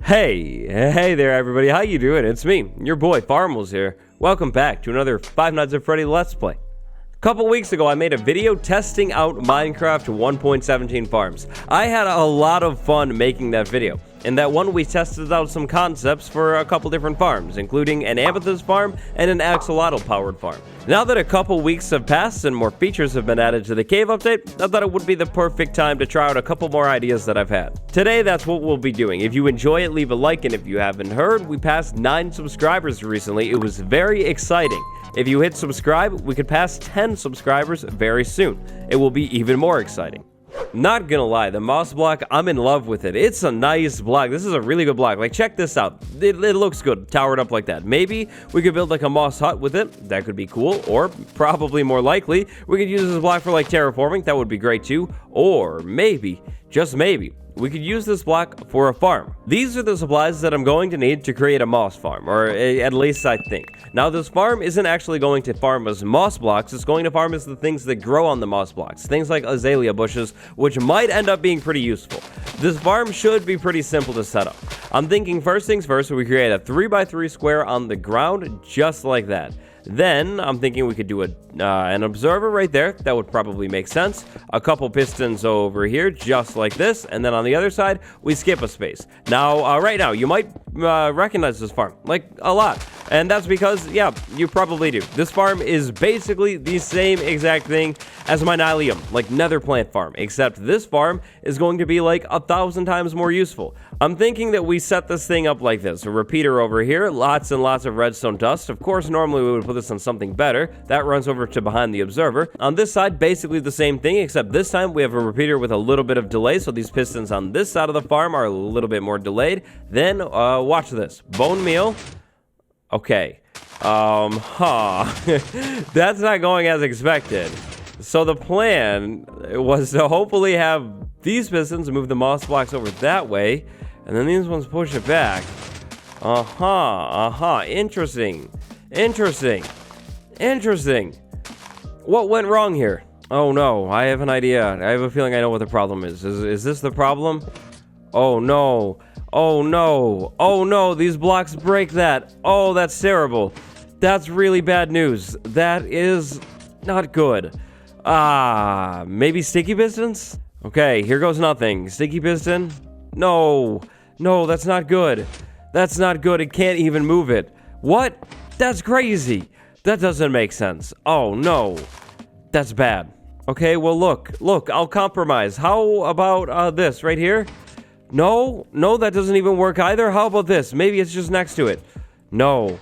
Hey there everybody, how you doing? It's me, your boy Farmable here. Welcome back to another Five Nights at Freddy Let's Play. A couple weeks ago I made a video testing out Minecraft 1.17 farms. I had a lot of fun making that video. In that one, we tested out some concepts for a couple different farms, including an amethyst farm and an axolotl-powered farm. Now that a couple weeks have passed and more features have been added to the cave update, I thought it would be the perfect time to try out a couple more ideas that I've had. Today, that's what we'll be doing. If you enjoy it, leave a like, and if you haven't heard, we passed 9 subscribers recently. It was very exciting. If you hit subscribe, we could pass 10 subscribers very soon. It will be even more exciting. Not gonna lie, the moss block, I'm in love with it. It's a nice block. This is a really good block. Like, check this out. It looks good, towered up like that. Maybe we could build like a moss hut with it. That could be cool. Or, probably more likely, we could use this block for like terraforming. That would be great too. Or maybe, just maybe, we could use this block for a farm. These are the supplies that I'm going to need to create a moss farm, or at least I think. Now, this farm isn't actually going to farm as moss blocks, it's going to farm as the things that grow on the moss blocks. Things like azalea bushes, which might end up being pretty useful. This farm should be pretty simple to set up. I'm thinking first things first, we create a 3x3 square on the ground, just like that. Then, I'm thinking we could do an observer right there. That would probably make sense. A couple pistons over here, just like this. And then on the other side, we skip a space. Now, right now, you might recognize this farm, like, a lot. And that's because, yeah, you probably do. This farm is basically the same exact thing as my Nylium, like nether plant farm. Except this farm is going to be like 1,000 times more useful. I'm thinking that we set this thing up like this. A repeater over here, lots and lots of redstone dust. Of course, normally we would put this on something better. That runs over to behind the observer. On this side, basically the same thing, except this time we have a repeater with a little bit of delay, so these pistons on this side of the farm are a little bit more delayed. Then, watch this. Bone meal. Okay. That's not going as expected. So the plan was to hopefully have these pistons move the moss blocks over that way, and then these ones push it back. Interesting. What went wrong here? Oh no, I have an idea. I have a feeling I know what the problem is. Is this the problem? Oh no. Oh no, these blocks break that. Oh, that's terrible. That's really bad news. That is not good. Maybe sticky pistons? Okay, here goes nothing. Sticky piston? No, that's not good. That's not good. It can't even move it. What? That's crazy. That doesn't make sense. Oh no, that's bad. Okay, well look, I'll compromise. How about this right here? No, that doesn't even work either. How about this? Maybe it's just next to it. No.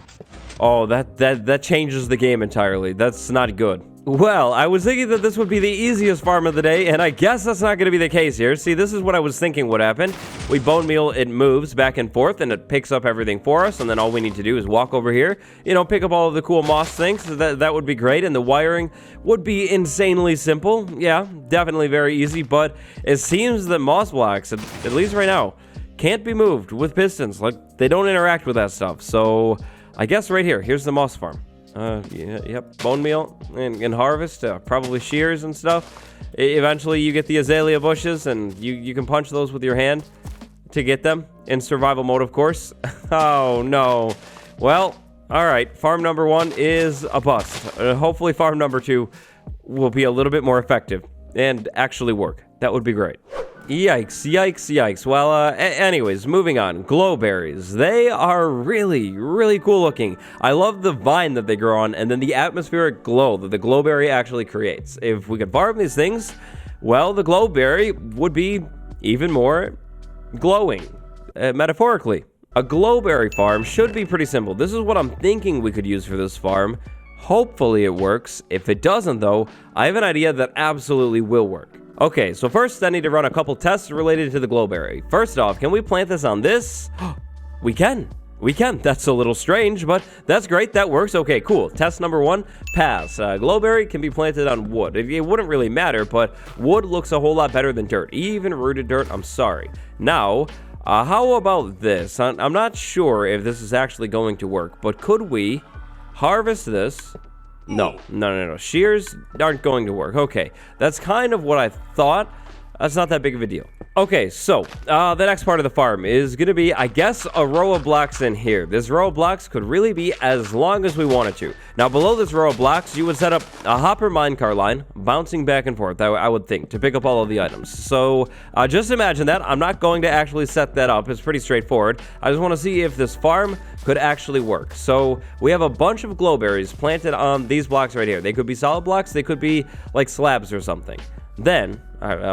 Oh, that changes the game entirely. That's not good. Well, I was thinking that this would be the easiest farm of the day, and I guess that's not going to be the case here. See, this is what I was thinking would happen. We bone meal, it moves back and forth, and it picks up everything for us, and then all we need to do is walk over here, pick up all of the cool moss things. That would be great, and the wiring would be insanely simple. Yeah, definitely very easy, but it seems that moss blocks, at least right now, can't be moved with pistons. Like, they don't interact with that stuff, so I guess right here, here's the moss farm. Yep, bone meal and harvest, probably shears and stuff. Eventually you get the azalea bushes, and you can punch those with your hand to get them in survival mode, of course. Oh no. Well, alright, farm number 1 is a bust. Hopefully farm number 2 will be a little bit more effective and actually work. That would be great. Yikes. Well, anyways, moving on. Glowberries. They are really, really cool looking. I love the vine that they grow on, and then the atmospheric glow that the glowberry actually creates. If we could farm these things, well, the glowberry would be even more glowing, metaphorically. A glowberry farm should be pretty simple. This is what I'm thinking we could use for this farm. Hopefully it works. If it doesn't, though, I have an idea that absolutely will work. Okay, so first I need to run a couple tests related to the glowberry. First off, can we plant this on this? We can. That's a little strange, but that's great. That works. Okay, cool. Test number 1, pass. Glowberry can be planted on wood. It wouldn't really matter, but wood looks a whole lot better than dirt. Even rooted dirt, I'm sorry. Now, how about this? I'm not sure if this is actually going to work, but could we harvest this? No. Shears aren't going to work. Okay, that's kind of what I thought. That's not that big of a deal. Okay, so the next part of the farm is going to be, I guess, a row of blocks in here. This row of blocks could really be as long as we wanted to. Now, below this row of blocks, you would set up a hopper minecart line, bouncing back and forth, I would think, to pick up all of the items. So just imagine that. I'm not going to actually set that up. It's pretty straightforward. I just want to see if this farm could actually work. So we have a bunch of glowberries planted on these blocks right here. They could be solid blocks. They could be like slabs or something. Then,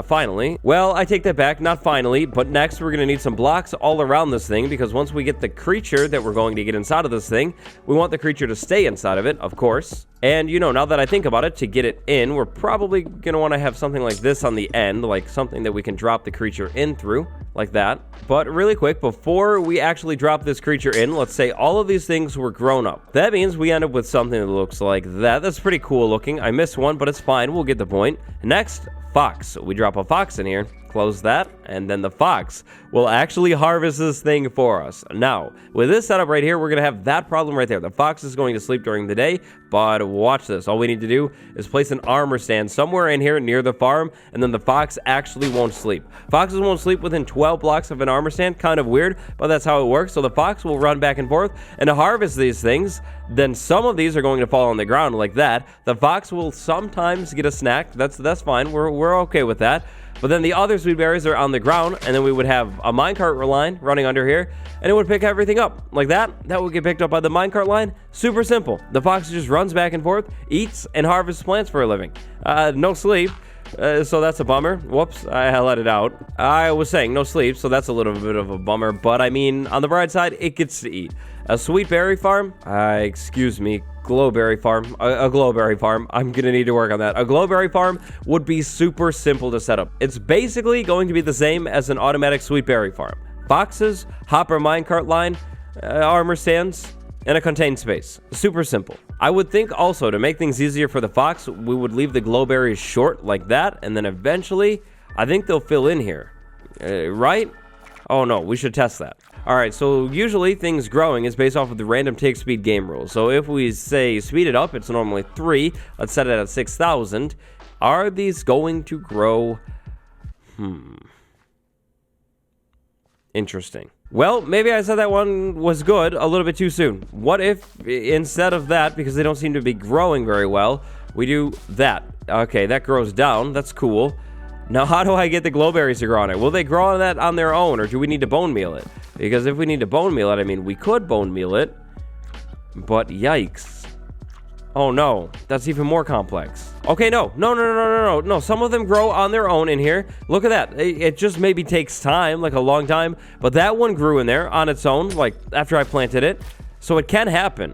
finally, well, I take that back, not finally, but next we're going to need some blocks all around this thing, because once we get the creature that we're going to get inside of this thing, we want the creature to stay inside of it, of course. And, you know, now that I think about it, to get it in, we're probably going to want to have something like this on the end, like something that we can drop the creature in through, like that. But really quick, before we actually drop this creature in, let's say all of these things were grown up. That means we end up with something that looks like that. That's pretty cool looking. I missed one, but it's fine. We'll get the point. Next, fox. We drop a fox in here, close that, and then the fox will actually harvest this thing for us. Now, with this setup right here, we're going to have that problem right there. The fox is going to sleep during the day, but watch this. All we need to do is place an armor stand somewhere in here near the farm, and then the fox actually won't sleep. Foxes won't sleep within 12 blocks of an armor stand. Kind of weird, but that's how it works. So the fox will run back and forth, and to harvest these things, then some of these are going to fall on the ground like that. The fox will sometimes get a snack. That's fine. We're okay with that. But then the other sweet berries are on the ground, and then we would have a minecart line running under here, and it would pick everything up like that. That would get picked up by the minecart line. Super simple. The fox just runs back and forth, eats, and harvests plants for a living. No sleep. So that's a bummer. Whoops, I let it out. I was saying no sleep, so that's a little bit of a bummer. But I mean, on the bright side, it gets to eat. A sweet berry farm? Excuse me. Glowberry farm. A glowberry farm. I'm gonna need to work on that. A glowberry farm would be super simple to set up. It's basically going to be the same as an automatic sweet berry farm. Boxes, hopper minecart line, armor stands, and a contained space. Super simple. I would think also, to make things easier for the fox, we would leave the glowberries short like that, and then eventually, I think they'll fill in here. Right? Oh no, we should test that. Alright, so usually things growing is based off of the random take speed game rules. So if we say speed it up, it's normally 3. Let's set it at 6,000. Are these going to grow? Interesting. Well, maybe I said that one was good a little bit too soon. What if instead of that, because they don't seem to be growing very well, we do that? Okay, that grows down. That's cool. Now, how do I get the glowberries to grow on it? Will they grow on that on their own, or do we need to bone meal it? Because if we need to bone meal it, I mean, we could bone meal it, but yikes. Oh no, that's even more complex. Okay, no. Some of them grow on their own in here. Look at that. It just maybe takes time, like a long time, but that one grew in there on its own, like after I planted it. So it can happen,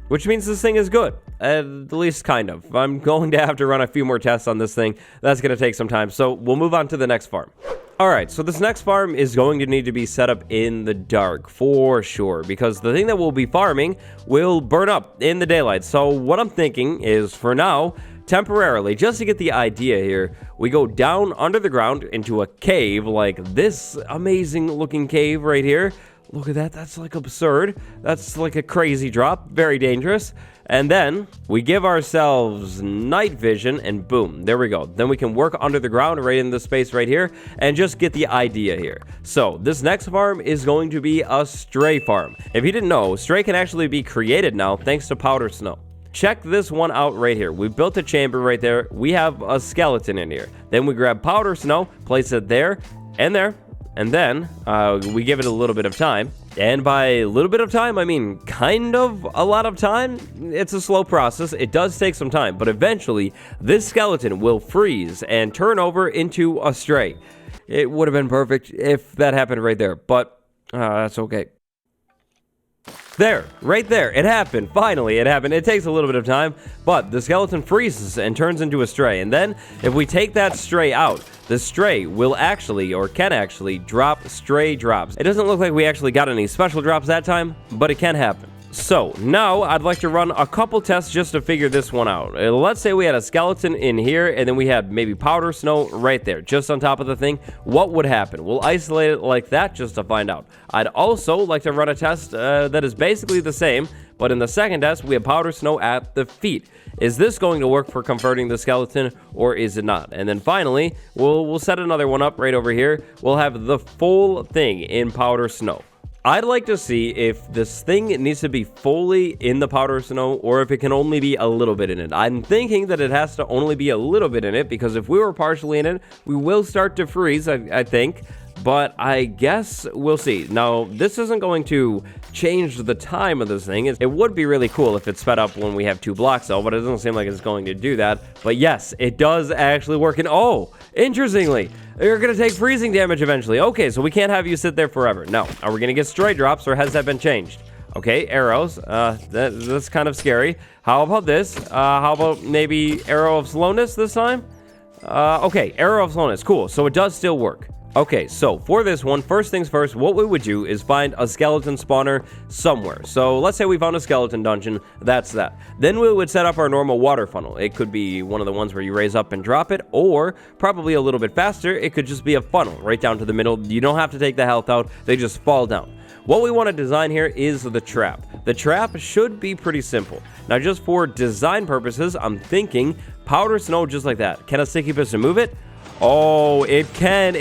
which means this thing is good. At least kind of. I'm going to have to run a few more tests on this thing. That's going to take some time. So we'll move on to the next farm. Alright, so this next farm is going to need to be set up in the dark for sure, because the thing that we'll be farming will burn up in the daylight. So what I'm thinking is, for now, temporarily, just to get the idea here, we go down under the ground into a cave, like this amazing looking cave right here. Look at that. That's like absurd. That's like a crazy drop. Very dangerous. And then we give ourselves night vision, and boom, there we go. Then we can work under the ground right in this space right here and just get the idea here. So this next farm is going to be a stray farm. If you didn't know, stray can actually be created now thanks to powder snow. Check this one out right here. We built a chamber right there. We have a skeleton in here. Then we grab powder snow, place it there and there. And then we give it a little bit of time. And by a little bit of time, I mean kind of a lot of time. It's a slow process. It does take some time. But eventually, this skeleton will freeze and turn over into a stray. It would have been perfect if that happened right there. But that's okay. There, right there, it happened. Finally, it happened. It takes a little bit of time, but the skeleton freezes and turns into a stray. And then, if we take that stray out, the stray will actually, or can actually, drop stray drops. It doesn't look like we actually got any special drops that time, but it can happen. So, now I'd like to run a couple tests just to figure this one out. Let's say we had a skeleton in here, and then we had maybe powder snow right there, just on top of the thing. What would happen? We'll isolate it like that just to find out. I'd also like to run a test that is basically the same, but in the second test, we have powder snow at the feet. Is this going to work for converting the skeleton, or is it not? And then finally, we'll set another one up right over here. We'll have the full thing in powder snow. I'd like to see if this thing needs to be fully in the powder snow or if it can only be a little bit in it. I'm thinking that it has to only be a little bit in it, because if we were partially in it, we will start to freeze, I think. But I guess we'll see. Now, this isn't going to change the time of this thing. It would be really cool if it sped up when we have 2 blocks, though, but it doesn't seem like it's going to do that. But yes, it does actually work. And oh, interestingly, you're going to take freezing damage eventually. Okay, so we can't have you sit there forever. No. Are we going to get stray drops, or has that been changed? Okay, arrows. That's kind of scary. How about this? How about maybe arrow of slowness this time? Okay, arrow of slowness. Cool. So it does still work. Okay, so for this one, first things first, what we would do is find a skeleton spawner somewhere. So let's say we found a skeleton dungeon, that's that. Then we would set up our normal water funnel. It could be one of the ones where you raise up and drop it, or probably a little bit faster, it could just be a funnel right down to the middle. You don't have to take the health out, they just fall down. What we want to design here is the trap. The trap should be pretty simple. Now, just for design purposes, I'm thinking powder snow just like that. Can a sticky piston move it? Oh, it can.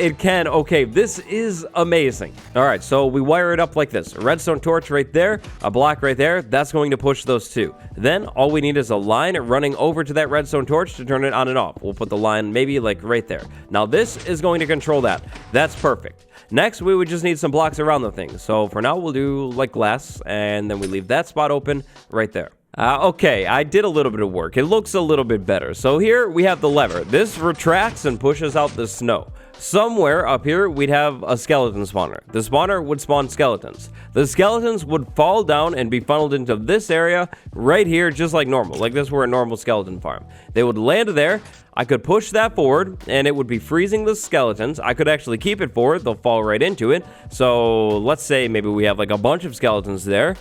Okay, this is amazing. All right, so we wire it up like this. A redstone torch right there, a block right there. That's going to push those two. Then all we need is a line running over to that redstone torch to turn it on and off. We'll put the line maybe like right there. Now this is going to control that. That's perfect. Next, we would just need some blocks around the thing. So for now, we'll do like glass, and then we leave that spot open right there. Okay, I did a little bit of work. It looks a little bit better. So here we have the lever. This retracts and pushes out the snow. Somewhere up here, we'd have a skeleton spawner. The spawner would spawn skeletons. The skeletons would fall down and be funneled into this area right here, just like normal. Like this were a normal skeleton farm. They would land there. I could push that forward, and it would be freezing the skeletons. I could actually keep it forward. They'll fall right into it. So let's say maybe we have like a bunch of skeletons there.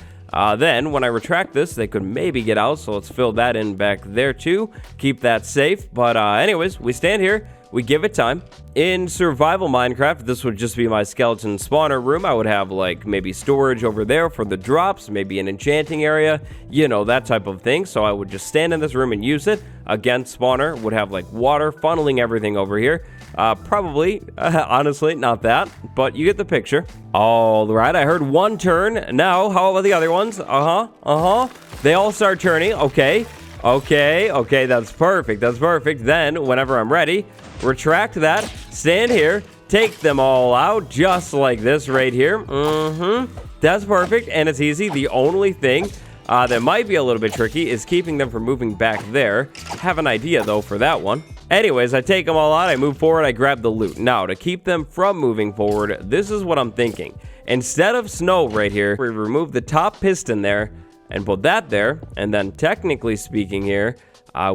Then, when I retract this, they could maybe get out, so let's fill that in back there too. Keep that safe. But anyways, we stand here. We give it time. In survival Minecraft, this would just be my skeleton spawner room. I would have like maybe storage over there for the drops, maybe an enchanting area, you know, that type of thing. So I would just stand in this room and use it. Again, spawner would have like water funneling everything over here. Probably, honestly, not that, but you get the picture. All right, I heard one turn. Now, how about the other ones? They all start turning. Okay, that's perfect. Then, whenever I'm ready, retract that, stand here, take them all out, just like this right here. That's perfect, and it's easy. The only thing that might be a little bit tricky is keeping them from moving back there. Have an idea, though, for that one. Anyways, I take them all out, I move forward, I grab the loot. Now, to keep them from moving forward, this is what I'm thinking. Instead of snow right here, we remove the top piston there and put that there. And then, technically speaking here,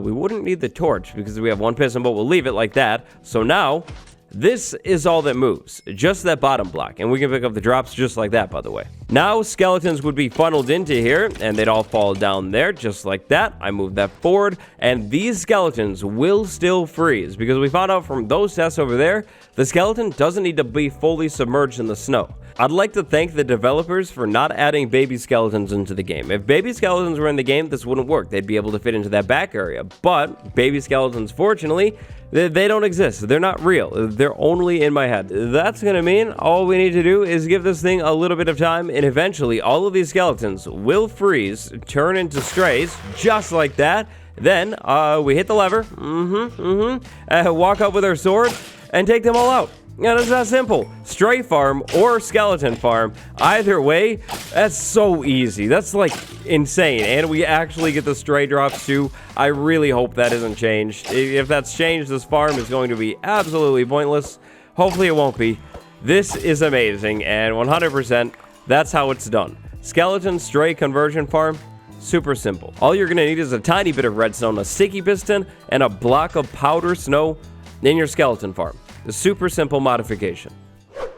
we wouldn't need the torch because we have one piston, but we'll leave it like that. So now, this is all that moves, just that bottom block, and we can pick up the drops just like that, by the way. Now, skeletons would be funneled into here, and they'd all fall down there, just like that. I move that forward, and these skeletons will still freeze, because we found out from those tests over there, the skeleton doesn't need to be fully submerged in the snow. I'd like to thank the developers for not adding baby skeletons into the game. If baby skeletons were in the game, this wouldn't work. They'd be able to fit into that back area. But baby skeletons, fortunately, they don't exist. They're not real. They're only in my head. That's going to mean all we need to do is give this thing a little bit of time, and eventually all of these skeletons will freeze, turn into strays, just like that. Then we hit the lever, walk up with our sword, and take them all out. Yeah, it's that simple. Stray farm or skeleton farm. Either way, that's so easy. That's like insane. And we actually get the stray drops too. I really hope that isn't changed. If that's changed, this farm is going to be absolutely pointless. Hopefully it won't be. This is amazing, and 100%, that's how it's done. Skeleton stray conversion farm. Super simple. All you're gonna need is a tiny bit of redstone, a sticky piston, and a block of powder snow in your skeleton farm. A super simple modification.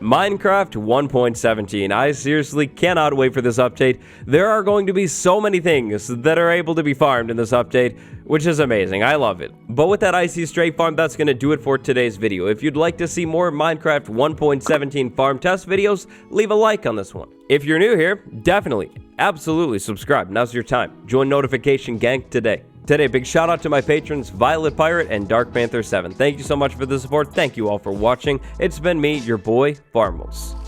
Minecraft 1.17. I seriously cannot wait for this update. There are going to be so many things that are able to be farmed in this update, which is amazing. I love it. But with that icy stray farm, that's going to do it for today's video. If you'd like to see more Minecraft 1.17 farm test videos, leave a like on this one. If you're new here, definitely, absolutely subscribe. Now's your time. Join Notification Gang today. Today, big shout out to my patrons, Violet Pirate and Dark Panther 7. Thank you so much for the support. Thank you all for watching. It's been me, your boy, Farmals.